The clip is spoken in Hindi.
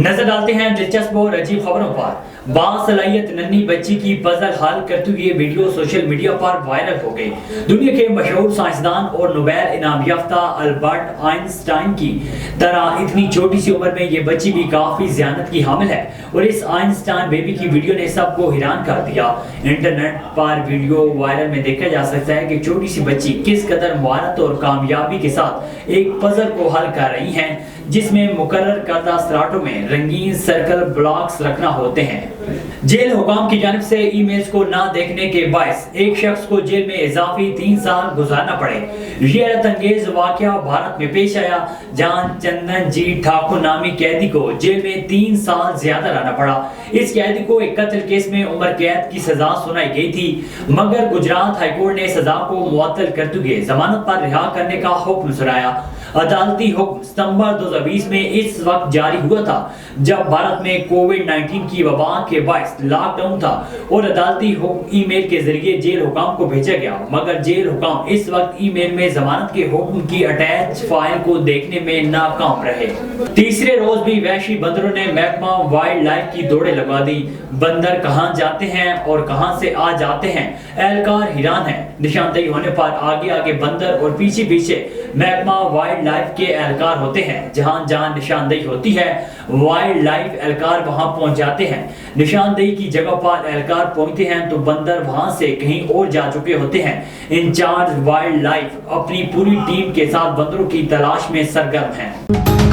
नजर डालते हैं दिलचस्प और अजीब खबरों पर। बासलाहियत नन्ही बच्ची की पजल हल करते हुए वीडियो सोशल मीडिया पर वायरल हो गई। दुनिया के मशहूर साइंसदान और नोबेल इनाम याफ्ता अल्बर्ट आइंस्टाइन की तरह इतनी छोटी सी उम्र में ये बच्ची भी काफी ज़ियानत की हामिल है और इस आइंस्टाइन बेबी की वीडियो ने सबको हैरान कर दिया। इंटरनेट पर वीडियो वायरल में देखा जा सकता है कि छोटी सी बच्ची किस कदर महारत और कामयाबी के साथ एक पजल को हल कर रही है, जिसमें मुकर्रर करदा स्ट्राटो में रंगीन सर्कल ब्लॉक्स रखना होते हैं। जेल हुकाम की जानिब से ईमेल्स को ना देखने के बायस एक शख्स को जेल में इजाफी 3 साल गुजारना पड़े। ये हैरत अंगेज वाकया भारत में पेश आया, जहां चंदन जी ठाकुर नामी कैदी को जेल में 3 साल ज्यादा रहना पड़ा। इस कैदी को एक कत्ल केस में उम्र कैद की सजा सुनाई गई थी, मगर गुजरात हाईकोर्ट ने सजा को मुअत्तल करते हुए जमानत पर रिहा करने का हुक्म सुनाया। अदालती हुक्म सितंबर 2020 में इस वक्त जारी हुआ था जब भारत में कोविड-19 की वबा के बायस लॉकडाउन था और अदालती हुक्म ईमेल के जरिए जेल हुकाम को भेजा गया, मगर जेल हुकाम इस वक्त ईमेल में जमानत के हुक्म की अटैच फाइल को देखने में नाकाम रहे। तीसरे रोज भी वहशी बंदरों ने महकमा वाइल्ड लाइफ की दौड़े लगा दी। बंदर कहां जाते हैं और कहां से आ जाते हैं, एहलकार हैरान है। निशानदेही होने पर आगे आगे बंदर और पीछे पीछे महकमा वाइल्ड लाइफ के एहलकार होते हैं। जहां जहां निशानदेही होती है वाइल्ड लाइफ एहलकार वहां पहुंच जाते हैं। निशानदेही की जगह पर एहलकार पहुंचते हैं तो बंदर वहां से कहीं और जा चुके होते हैं। इंचार्ज वाइल्ड लाइफ अपनी पूरी टीम के साथ बंदरों की तलाश में सरगर्म हैं।